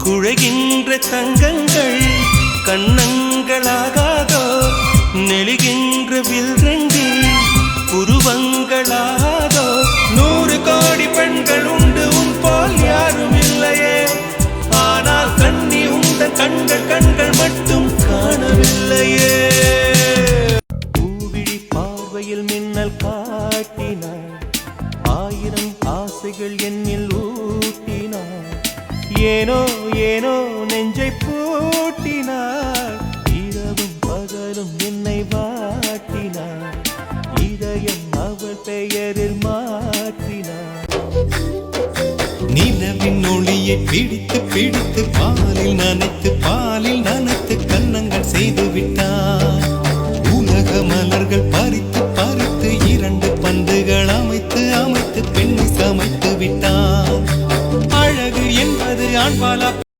குழைகின்ற தங்கங்கள் கண்ணங்களாகாதோ நெளிகின்ற வில்ரங்கில் புருவங்களாகாதோ 100 கோடி பெண்கள் உண்டு உன் போல் யாரும் இல்லையே ஆனால் கண்ணி உந்தன் கண்கள் மட்டும் காணவில்லையே பூவிழி பார்வையில் மின்னல் காட்டினார் 1000 ஆசைகள் என்னில் ஊட்டினார் ஏனோ ஏனோ நெஞ்சை பூட்டினார் இரவும் பகலும் என்னை வாட்டினார் இதயம் அவள் பெயரில் மாற்றினார் நிலவின் ஒளியை பிடித்து பிடித்து